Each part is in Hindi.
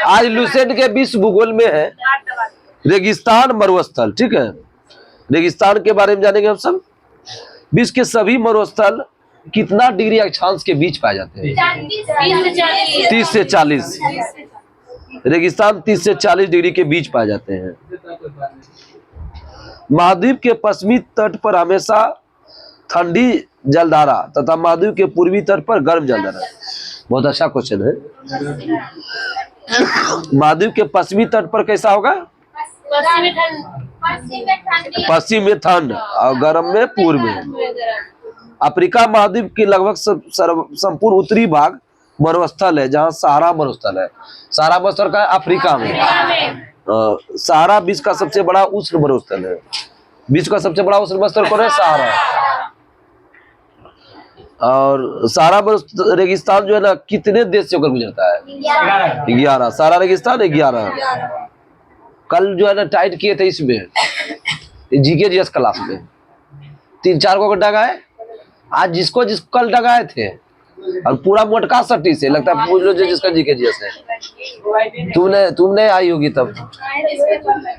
आज लुसेंट के विश्व भूगोल में है रेगिस्तान मरुस्थल। ठीक है, रेगिस्तान के बारे में जानेंगे हम सब। विश्व के सभी मरुस्थल कितना डिग्री अक्षांश के बीच पाए जाते हैं? 30 से 40। रेगिस्तान 30 से 40 डिग्री के बीच पाए जाते हैं। महाद्वीप के पश्चिमी तट पर हमेशा ठंडी जलधारा तथा महाद्वीप के पूर्वी तट पर गर्म जलधारा। बहुत अच्छा क्वेश्चन है। महाद्वीप के पश्चिमी तट पर कैसा होगा? पश्चिम में ठंड और गर्म में पूर्व में। अफ्रीका महाद्वीप की लगभग संपूर्ण उत्तरी भाग मरुस्थल है, जहाँ सहारा मरुस्थल है। सहारा मरुस्थल का है अफ्रीका में। सहारा विश्व का सबसे बड़ा उष्ण मरुस्थल है। विश्व का सबसे बड़ा उष्ण मरुस्थल कौन है? सहारा। और सहारा रेगिस्तान जो है ना, कितने देश से होकर गुजरता है? 11। सहारा रेगिस्तान 11। कल जो है ना टाइट किए थे इसमें जीके जीएस क्लास में 3-4 को डगाए। आज जिसको कल डगाए थे और पूरा मोटका सट्टी से लगता है पूछ लो जिसका जीके जीएस है। तुमने आई होगी तब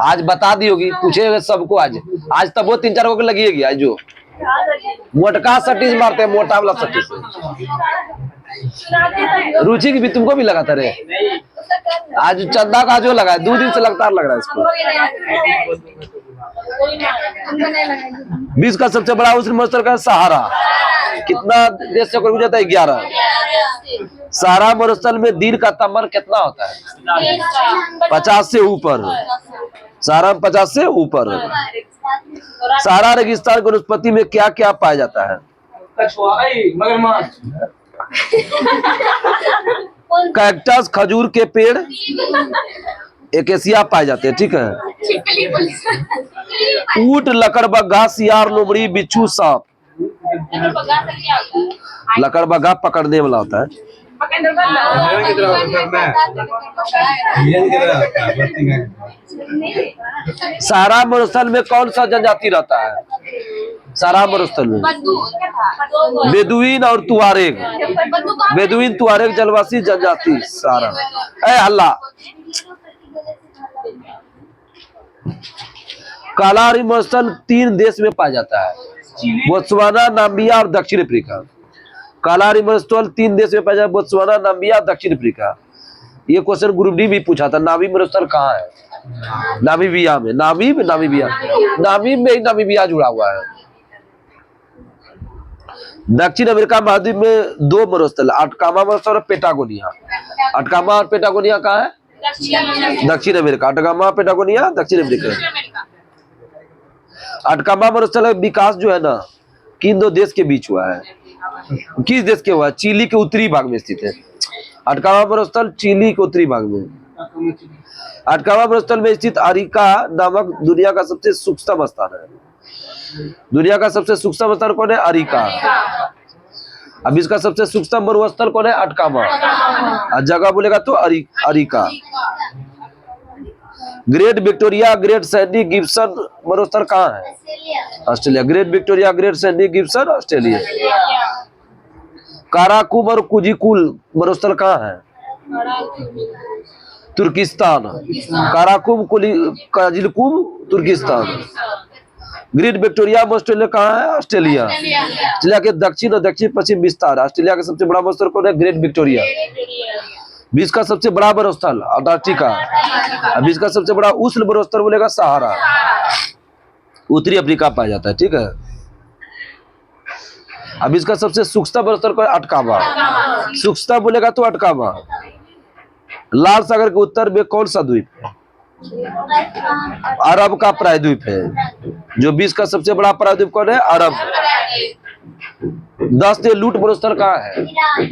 आज बता दी होगी, पूछे सबको आज तब वो 3-4 को लगेगी। आज जो मोटका सट्टी से मारते हैं, मोटा वाला सट्टी से। रुचि की भी तुमको भी लगा था रे? आज चंदा का जो लगा है 2 दिन से लगातार लग रहा है इसको। विश्व का सबसे बड़ा उष्ण मरुस्थल का सहारा कितना देश से होकर गुजरता है? 11। सहारा मरुस्थल में दिन का तापमान कितना होता है? 50 से ऊपर। सहारा में 50 से ऊपर। सहारा रेगिस्तान की वनस्पति में क्या क्या पाया जाता है? कैक्टस, खजूर के पेड़, एकेसिया पाए जाते हैं। ठीक है। ऊंट, लकड़बग्घा, सियार, लोमड़ी, बिच्छू, सांप। लकड़बग्घा पकड़ने वाला होता है। सहारा मरुस्थल में कौन सा जनजाति रहता है? सहारा मरुस्थल में बेदुइन और तुआरेग। बेदुइन, तुआरेग जलवासी जनजाति सहारा। हल्ला। कालाहारी मरुस्थल 3 देश में पाया जाता है, बोत्सवाना, नामीबिया और दक्षिण अफ्रीका। कालाहारी मरुस्थल 3 देश में पाया जाता है, बोत्सवाना, नामीबिया, दक्षिण अफ्रीका। ये क्वेश्चन ग्रुप डी भी पूछा था। नामीब मरुस्थल कहाँ है? नामीबिया में। नामीबिया में ही नामीबिया जुड़ा हुआ है। दक्षिण अमेरिका महाद्वीप में 2 मरुस्थल, अटकामा मरुस्थल और पेटागोनिया। अटकामा और पेटागोनिया कहाँ है? दक्षिण अमेरिका। अटकामा, पेटागोनिया दक्षिण अमेरिका। अटकामा मरुस्थल का विकास जो है ना, किन 2 देश के बीच हुआ है? किस देश के हुआ है? चिली के उत्तरी भाग में स्थित है। अटकामा मरुस्थल चिली के उत्तरी भाग में। अटकामा मरुस्थल में स्थित अरिका नामक दुनिया का सबसे सूक्ष्म स्थान है। दुनिया का सबसे सूक्ष्म स्थान कौन है? अरिका। अब इसका सबसे सूक्ष्म मरुस्थल कौन है? अटकामा। जगह बोलेगा तो areca. Great Victoria, great Sandy Gibson मरुस्थल कहाँ है? Australia. Great Victoria, great Sandy Gibson Australia. Karakum और कुजिकुल मरुस्थल कहाँ है? तुर्किस्तान। काराकुम, काजिलकुम, तुर्किस्तान। ग्रेट विक्टोरिया ऑस्ट्रेलिया कहाँ है? ऑस्ट्रेलिया। ऑस्ट्रेलिया के दक्षिण और दक्षिण पश्चिम विस्तार। ऑस्ट्रेलिया का सबसे बड़ा मरुस्थल कौन है? Great Victoria. विश्व का सबसे बड़ा मरुस्थल अंटार्कटिका। विश्व का सबसे बड़ा उष्ण मरुस्थल बोलेगा सहारा, उत्तरी अफ्रीका पाया जाता है। ठीक है। अब इसका सबसे सूक्ष्म मरुस्थल कौन है? अटकामा। सूक्ष्म बोलेगा तो अटकामा। लाल सागर के उत्तर में कौन सा द्वीप है? अरब का प्रायद्वीप है। जो विश्व का सबसे बड़ा प्रायद्वीप कौन है? अरब। 10 लूट मरुस्थल कहाँ है?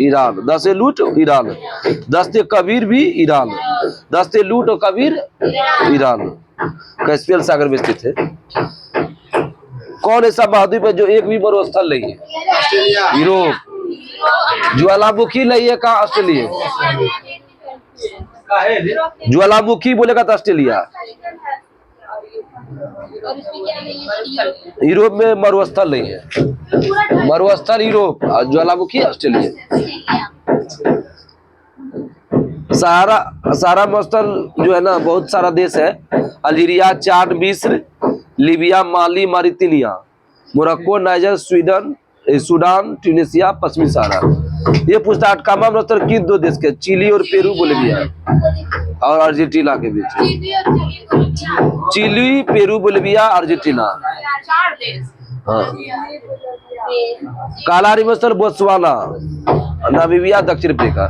ईरान। 10 लूट ईरान। 10 कबीर भी ईरान। 10 लूट और कबीर ईरान। कैस्पियन सागर में स्थित है। कौन ऐसा महाद्वीप है जो एक भी मरुस्थल नहीं है? यूरोप। ज्वालामुखी नहीं है कहाँ? ऑस्ट्रेलिया। ज्वालामुखी बोलेगा तो ऑस्ट्रेलिया। यूरोप में मरुस्थल नहीं है। मरुस्थल यूरोप और ज्वालामुखी ऑस्ट्रेलिया। सहारा मस्तर जो है ना बहुत सारा देश है। अल्जीरिया, चाड, मिस्र, Libya, Mali, Mauritania, Morocco, Niger, Sweden, Sudan, Tunisia, पश्चिमी सहारा। ये पूछता अटकामा मस्तर किन 2 देश के? चिली और पेरू, बोलिविया और अर्जेंटीना के बीच। Chile, Peru, Bolivia, Argentina. हाँ। कालारी मस्तर बोत्सवाना, नामीबिया, दक्षिण अफ्रीका।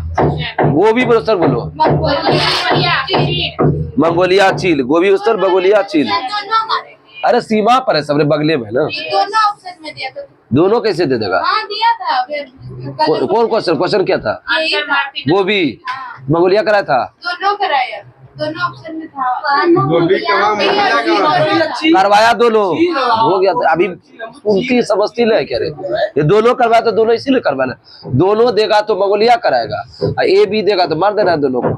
गोभी मस्तर बोलो। मंगोलिया, चीन। गोभी मस्तर, मंगोलिया, चीन। अरे सीमा पर है, सबरे बगले में ना। दोनों ऑप्शन में दिया था। दोनों कैसे दे देगा? हाँ दिया था। कौन क्वेश्चन क्या था? गोभी मंगोलिया कराया था। दोनों कराया, दोनों ऑप्शन में था। करवाया दोनों, हो गया था। अभी उनकी समझती नहीं क्या रे? ये दोनों करवाया तो दोनों इसीलिए करवाना। दोनों देगा तो मंगोलिया कराएगा, ए बी देगा तो मार देना है दोनों को।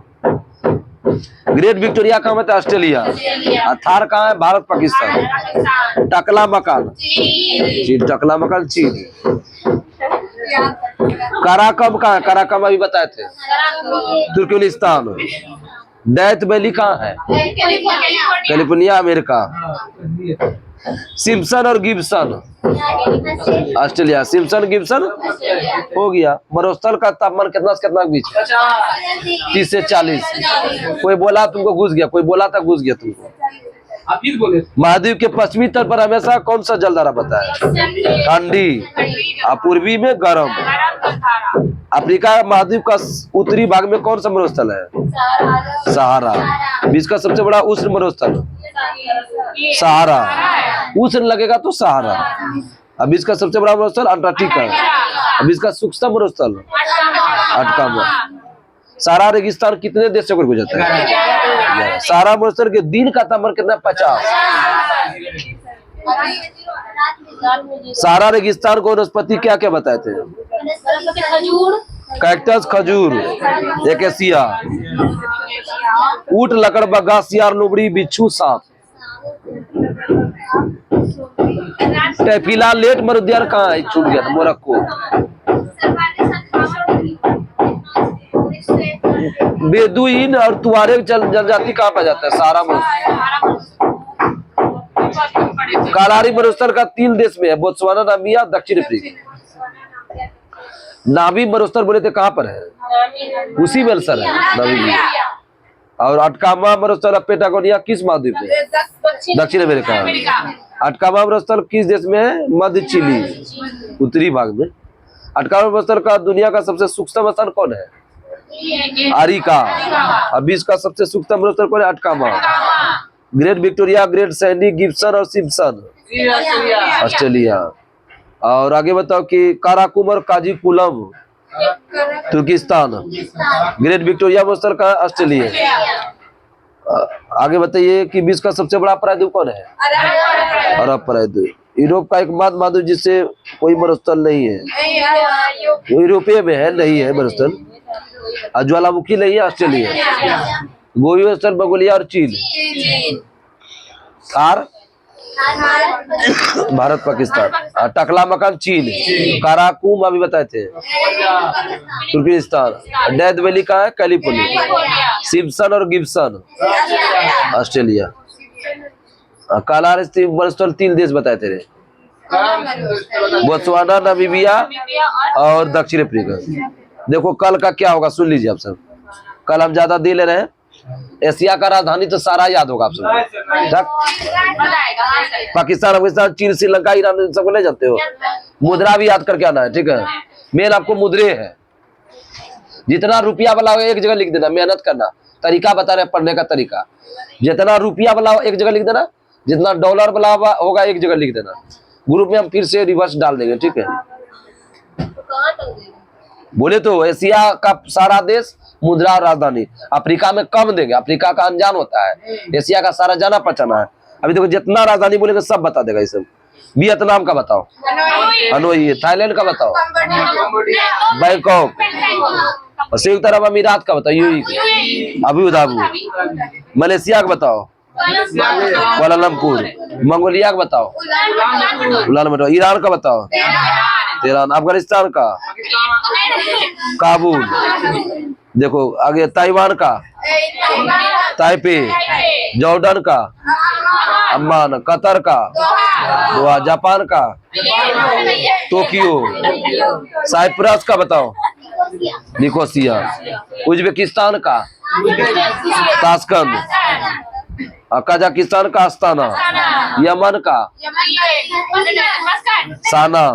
ग्रेट विक्टोरिया कहाँ है? ऑस्ट्रेलिया। थार कहाँ है? भारत पाकिस्तान। टकला मकान चीन। टकला मकान चीन। कराकम कहाँ है? कराकम अभी बताए थे, तुर्कमेनिस्तान। डेथ वैली कहाँ है? California, America. सिम्पसन और गिब्सन, ऑस्ट्रेलिया। सिम्पसन, गिब्सन हो गया। मरुस्थल का तापमान कितना से कितना के बीच? 30 से 40। कोई बोला तुमको घुस गया, कोई बोला था घुस गया तुमको। महाद्वीप के पश्चिमी तल पर हमेशा कौन सा जलधारा बता है? ठंडी, पूर्वी में गर्म। अफ्रीका महाद्वीप का उत्तरी भाग में कौन सा मरुस्थल है? सहारा। विश्व का सबसे बड़ा उष्ण मरुस्थल? सहारा। उष्ण लगेगा तो सहारा। अब इसका सबसे बड़ा मरुस्थल अंटार्कटिका। अब इसका सूक्ष्म मरुस्थल अटकामा। सहारा रेगिस्तान कितने देश से गुजरता है? सहारा मरुस्थल के दिन का तापमान कितना? 50। सहारा रेगिस्तान को वनस्पति क्या क्या बताए थे? कैक्टस, खजूर, एकेसिया, ऊंट, लकड़बग्गा, सियार, लोमड़ी, बिच्छू, सांप। टैफिला लेट मरुद्यान कहाँ है? छूट गया था, मोरक्को। बेदुइन और तुआरेग जनजाति कहाँ पाया जाता है? सहारा मरुस्थल। कालारी मरुस्थल का 3 देश में है, बोत्सवाना, नामीबिया, दक्षिण अफ्रीका। नामी मरुस्थल बोले थे कहाँ पर है? उसी में सर है, नामीबिया। और अटकामा मरुस्थल पेटागोनिया किस महाद्वीप में? दक्षिण अमेरिका। अटकामा मरुस्थल किस देश में है? मध्य चिली, उत्तरी भाग में। अटकामा मरुस्थल का दुनिया का सबसे सूक्ष्म स्थान कौन है? अरिका। अब इसका सबसे सूक्ष्म मरुस्थल कौन है? अटकामा। Great Victoria, great Sandy, Gibson और सिम्पसन, ऑस्ट्रेलिया। और आगे बताओ कि काराकुम और काजीकुलम, तुर्किस्तान। ग्रेट विक्टोरिया मरुस्थल का ऑस्ट्रेलिया। आगे बताइए कि विश्व का सबसे बड़ा प्रायद्वीप कौन है? अरब प्रायद्वीप। यूरोप का एकमात्र महाद्वीप जिससे कोई मरुस्थल नहीं है, वो यूरोपीय में है, नहीं है मरुस्थल। ज्वालामुखी नहीं है, ऑस्ट्रेलिया। गोबी मरुस्थल मंगोलिया और चीन। थार भारत पाकिस्तान। टकला मकान चीन। काराकुम अभी बताए थे, तुर्कमेनिस्तान। डेथ वैली कहाँ है? कैलिफोर्निया। सिम्पसन और गिब्सन, ऑस्ट्रेलिया। कालार मरुस्थल 3 देश बताए थे, बोत्सवाना, नामीबिया और दक्षिण अफ्रीका। देखो कल का क्या होगा, सुन लीजिए आप सब। कल हम ज्यादा दे ले रहे हैं। एशिया का राजधानी तो सारा याद होगा आप सब। पाकिस्तान, अफगानिस्तान, चीन, श्रीलंका, ईरान, सबको नहीं जानते हो? मुद्रा भी याद करके आना है, ठीक है? मेन आपको मुद्रे है। जितना रुपया वाला हो एक जगह लिख देना, मेहनत करना। तरीका बता रहे पढ़ने का तरीका। जितना रुपया वाला हो एक जगह लिख देना, जितना डॉलर वाला होगा एक जगह लिख देना। ग्रुप में हम फिर से रिवर्स डाल देंगे, ठीक है? बोले तो एशिया का सारा देश मुद्रा और राजधानी। अफ्रीका में कम देंगे, अफ्रीका का अनजान होता है। एशिया का सारा जाना पहचाना है। अभी देखो जितना राजधानी बोलेंगे सब बता देगा ये सब। वियतनाम का बताओ, हनोई। थाईलैंड का बताओ, बैंकॉक। संयुक्त अरब अमीरात का बताओ, यूएई, अबू धाबी। मलेशिया का बताओ, कुआलालंपुर। मंगोलिया का बताओ, उलानबटर। ईरान का बताओ, तेहरान। अफगानिस्तान का काबुल। देखो आगे ताइवान का, ताइपे, जॉर्डन का, अम्मान, कतर का, दोहा, जापान का, टोक्यो, साइप्रस का बताओ, निकोसिया, उज्बेकिस्तान का, ताशकंद, कजाकिस्तान का अस्ताना, यमन का साना,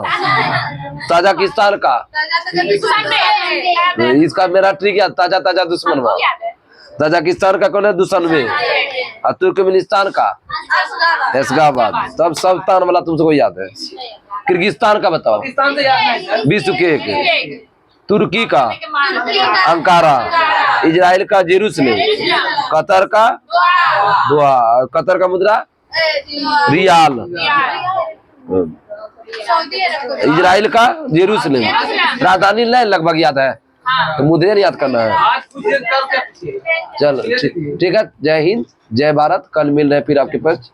ताजिकिस्तान का, इसका मेरा ट्रिक है, ताजा ताजा दुश्मन में, ताजिकिस्तान का कौन है दुश्मन, और तुर्कमेनिस्तान का एशगाबाद, सब तान वाला तुमको याद है। किर्गिस्तान का बताओ, बिश्केक, तुर्की का अंकारा, इजराइल का जेरूसलेम, कतर का दोहा, कतर का मुद्रा रियाल, इजराइल का जेरूसलेम, राजधानी नहीं लगभग याद है तो मुद्रे नहीं याद करना है। चलो ठीक है, जय हिंद, जय भारत। कल मिल रहे फिर आपके पास।